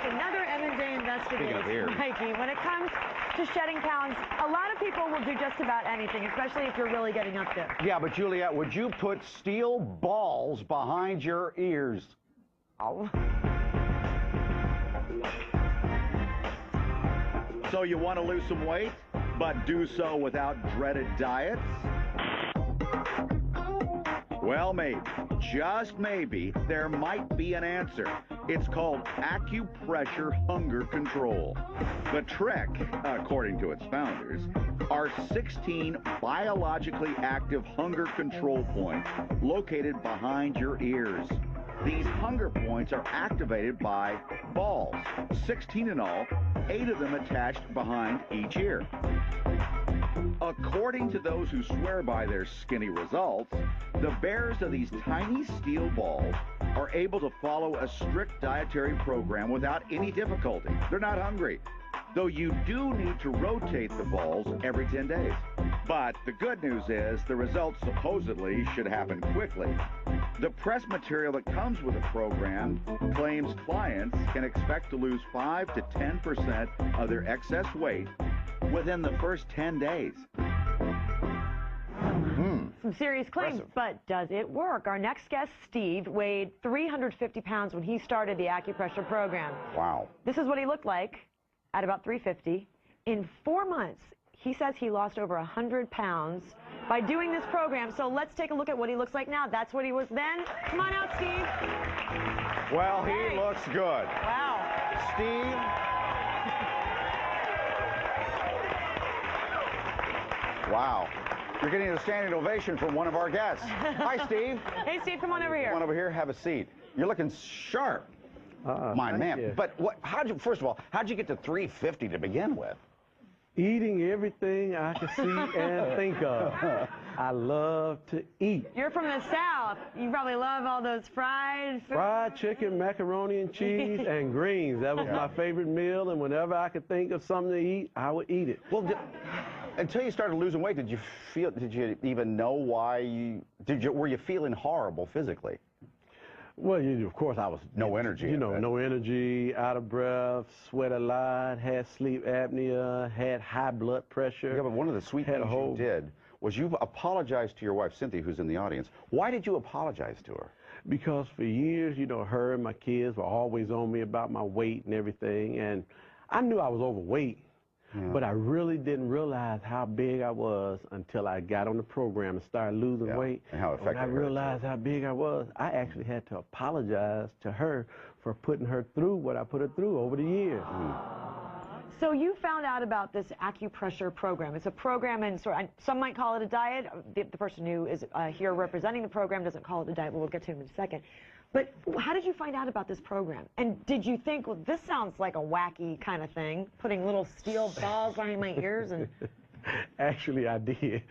another M&J investigation, Mikey. When it comes to shedding pounds, a lot of people will do just about anything, especially if you're really getting up there. Yeah, but Juliette, would you put steel balls behind your ears? Oh. So you want to lose some weight, but do so without dreaded diets? Well, maybe, just maybe, there might be an answer. It's called acupressure hunger control. The trick, according to its founders, are 16 biologically active hunger control points located behind your ears. These hunger points are activated by balls, 16 in all, 8 of them attached behind each ear. According to those who swear by their skinny results, the bearers of these tiny steel balls are able to follow a strict dietary program without any difficulty. They're not hungry, though you do need to rotate the balls every 10 days. But the good news is the results supposedly should happen quickly. The press material that comes with the program claims clients can expect to lose 5 to 10% of their excess weight within the first 10 days. Some serious claims, but does it work? Our next guest, Steve, weighed 350 pounds when he started the acupressure program. Wow. This is what he looked like at about 350. In 4 months, he says he lost over 100 pounds by doing this program. So let's take a look at what he looks like now. That's what he was then. Come on out, Steve. Well, he looks good. Wow. Steve. Wow. You're getting a standing ovation from one of our guests. Hi, Steve. Hey, Steve, come on over here. Come on over here, have a seat. You're looking sharp. My man. You. But first of all, how'd you get to 350 to begin with? Eating everything I can see and think of. I love to eat. You're from the South. You probably love all those fried food. Fried chicken, macaroni and cheese, and greens. That was my favorite meal, and whenever I could think of something to eat, I would eat it. Well, until you started losing weight, did you even know why were you feeling horrible physically? Well, of course, I was... No energy. No energy, out of breath, sweat a lot, had sleep apnea, had high blood pressure. Yeah, but one of the sweet things you did was you apologized to your wife, Cynthia, who's in the audience. Why did you apologize to her? Because for years, her and my kids were always on me about my weight and everything, and I knew I was overweight. Yeah. But I really didn't realize how big I was until I got on the program and started losing weight. And how effective. When I realized how big I was, I actually had to apologize to her for putting her through what I put her through over the years. So you found out about this acupressure program. It's a program, and some might call it a diet. The person who is here representing the program doesn't call it a diet, but we'll get to him in a second. But how did you find out about this program? And did you think, well, this sounds like a wacky kind of thing, putting little steel balls behind my ears? And Actually, I did.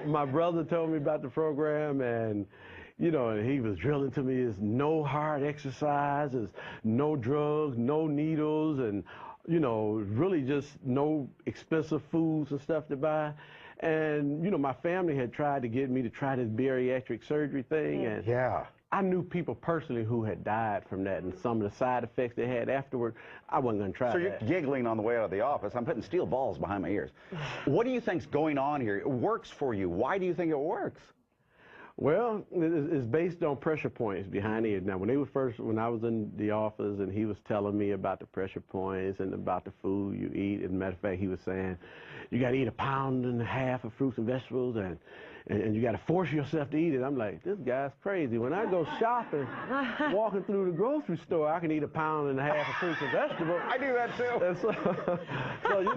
My brother told me about the program, and he was drilling to me, is no hard exercises, no drugs, no needles, and, really just no expensive foods and stuff to buy. And, my family had tried to get me to try this bariatric surgery thing. And I knew people personally who had died from that, and some of the side effects they had afterward. I wasn't going to try that. So you're giggling on the way out of the office. I'm putting steel balls behind my ears. What do you think's going on here? It works for you. Why do you think it works? Well, it's based on pressure points behind the ears. Now, when I was in the office and he was telling me about the pressure points and about the food you eat, as a matter of fact, he was saying, you got to eat 1.5 pounds of fruits and vegetables, and you got to force yourself to eat it. I'm like, this guy's crazy. When I go shopping, walking through the grocery store, I can eat 1.5 pounds of fruits and vegetables. I do that too. And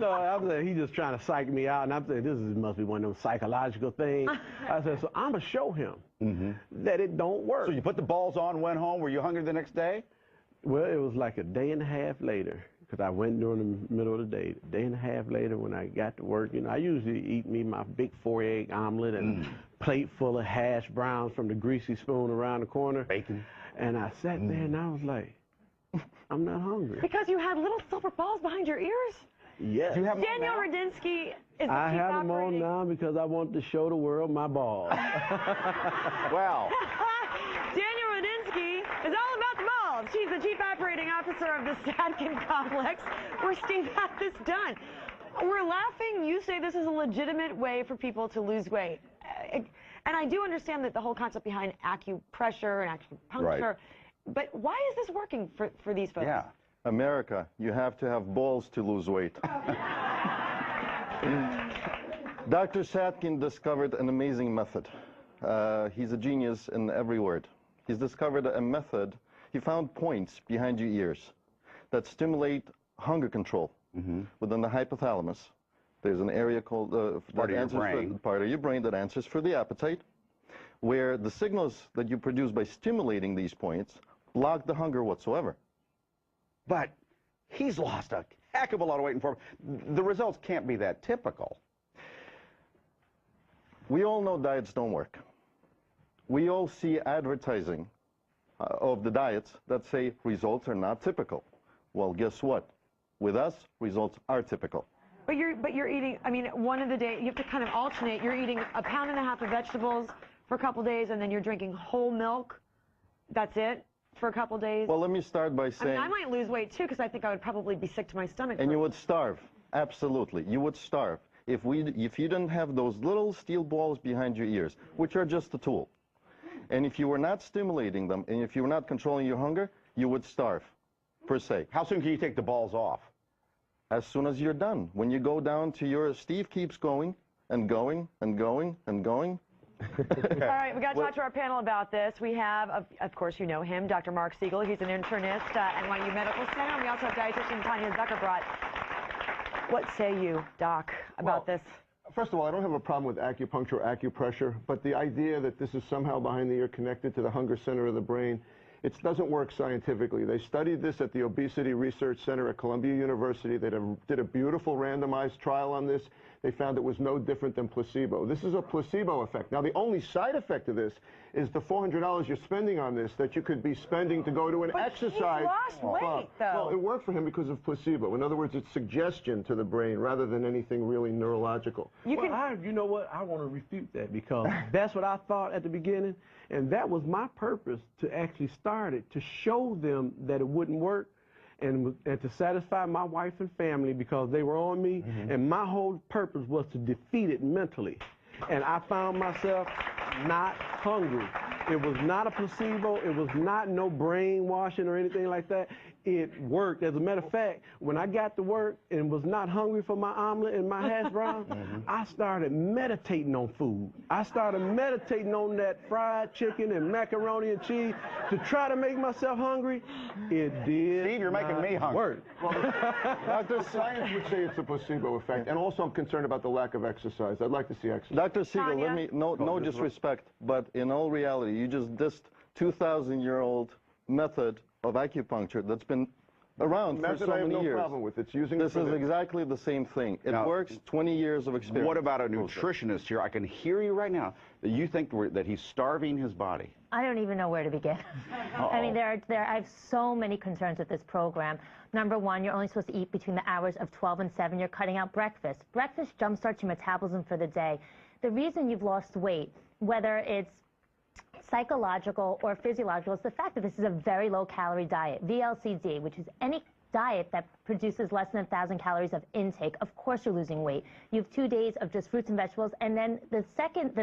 so I'm saying he's just trying to psych me out, and I'm saying this must be one of those psychological things. I said, so I'm gonna show him that it don't work. So you put the balls on, went home. Were you hungry the next day? Well, it was like 1.5 days later, because I went during the middle of the day. 1.5 days later, when I got to work, I usually eat me my big 4-egg omelet and plate full of hash browns from the greasy spoon around the corner. Bacon. And I sat there and I was like, I'm not hungry. Because you had little silver balls behind your ears? Yes. Do you have Daniel Radinsky is the I chief have them operating. on now because I want to show the world my balls. Wow. Daniel Radinsky is all about the balls. She's the Chief Operating Officer of the Sadkhin Complex, where Steve had this done. We're laughing. You say this is a legitimate way for people to lose weight. And I do understand that the whole concept behind acupressure and acupuncture, Right. but why is this working for these folks? Yeah. America, you have to have balls to lose weight. Dr. Sadkhin discovered an amazing method. He's a genius in every word. He's discovered a method. He found points behind your ears that stimulate hunger control within the hypothalamus. There's an area called part of your brain that answers for the appetite, where the signals that you produce by stimulating these points block the hunger whatsoever. But he's lost a heck of a lot of weight in form. The results can't be that typical. We all know diets don't work. We all see advertising of the diets that say results are not typical. Well, guess what? With us, results are typical. But you're eating, I mean, one of the days, you have to kind of alternate. You're eating 1.5 pounds of vegetables for a couple days, and then you're drinking whole milk. That's it for a couple days. Well, let me start by saying... I might lose weight, too, because I think I would probably be sick to my stomach. And you would starve. Absolutely. You would starve. If you didn't have those little steel balls behind your ears, which are just a tool, and if you were not stimulating them, and if you were not controlling your hunger, you would starve, per se. How soon can you take the balls off? As soon as you're done. When you go down to your... Steve keeps going and going and going and going. All right, we got to talk to our panel about this. We have, of course, you know him, Dr. Mark Siegel. He's an internist at NYU Medical Center. And we also have dietitian Tanya Zuckerbrot. What say you, Doc, about this? First of all, I don't have a problem with acupuncture or acupressure, but the idea that this is somehow behind the ear connected to the hunger center of the brain, it doesn't work scientifically. They studied this at the Obesity Research Center at Columbia University. They did a beautiful randomized trial on this. They found it was no different than placebo. This is a placebo effect. Now, the only side effect of this is the $400 you're spending on this that you could be spending to go to an exercise. He's lost weight, though. Well, it worked for him because of placebo. In other words, it's suggestion to the brain rather than anything really neurological. You know what? I want to refute that because that's what I thought at the beginning, and that was my purpose to actually start it, to show them that it wouldn't work. And to satisfy my wife and family because they were on me, and my whole purpose was to defeat it mentally. And I found myself not hungry. It was not a placebo. It was not no brainwashing or anything like that. It worked. As a matter of fact, when I got to work and was not hungry for my omelet and my hash browns, I started meditating on food. I started meditating on that fried chicken and macaroni and cheese to try to make myself hungry. It did. Steve, you're making me hungry. Work. Well, Dr. Science would say it's a placebo effect, and also I'm concerned about the lack of exercise. I'd like to see exercise. Dr. Siegel, Tanya? let me, no disrespect, but in all reality, you just dissed 2,000-year-old method of acupuncture that's been around for so I have many no years. problem with. It's using This is exactly the same thing. It works, 20 years of experience. What about a nutritionist here? I can hear you right now that you think that he's starving his body. I don't even know where to begin. I mean, I have so many concerns with this program. Number one, you're only supposed to eat between the hours of 12 and 7. You're cutting out breakfast. Breakfast jumpstarts your metabolism for the day. The reason you've lost weight, whether it's psychological or physiological, is the fact that this is a very low-calorie diet, VLCD, which is any diet that produces less than 1,000 calories of intake. Of course you're losing weight. You have 2 days of just fruits and vegetables, and then the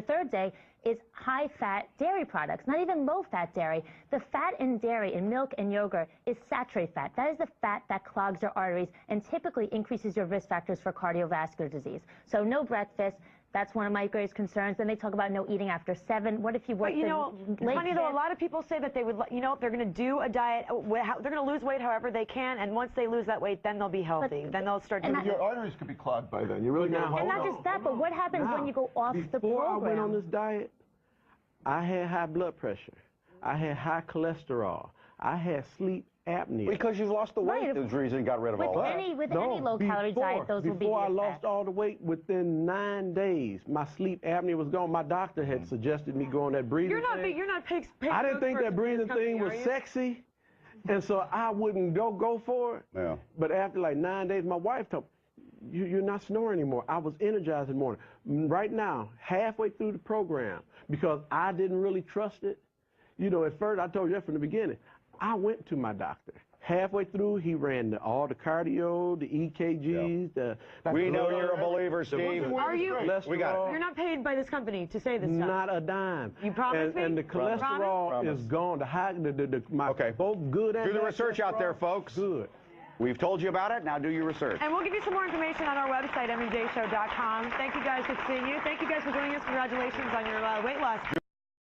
third day is high-fat dairy products, not even low-fat dairy. The fat in dairy, in milk and yogurt, is saturated fat. That is the fat that clogs your arteries and typically increases your risk factors for cardiovascular disease. So no breakfast. That's one of my greatest concerns. Then they talk about no eating after 7. What if you work late? Funny though, a lot of people say that they would, they're going to do a diet, they're going to lose weight however they can, and once they lose that weight, then they'll be healthy. Then they'll start doing your arteries could be clogged by then. You really got to And not just that, but what happens when you go off the program? Before I went on this diet, I had high blood pressure. I had high cholesterol. I had sleep apnea. Because you've lost the weight. Right. That's the reason you got rid of all that. Any low-calorie diet, those will be Before I lost all the weight, within 9 days, my sleep apnea was gone. My doctor had suggested me go on that breathing thing. You're not pig I didn't think that breathing thing was sexy, and so I wouldn't go for it. Yeah. But after like 9 days, my wife told me, you're not snoring anymore. I was energized in the morning. Right now, halfway through the program, because I didn't really trust it, at first, I told you that from the beginning, I went to my doctor. Halfway through, he ran all the cardio, the EKGs, We know you're a believer, Steve. Are you? We got it. You're not paid by this company to say this stuff. Not a dime. You promise me? And the cholesterol is gone. The high, both good and Do the bad research out there, cholesterol, folks. Good. We've told you about it. Now do your research. And we'll give you some more information on our website, everydayshow.com. Thank you guys for seeing you. Thank you guys for joining us. Congratulations on your weight loss.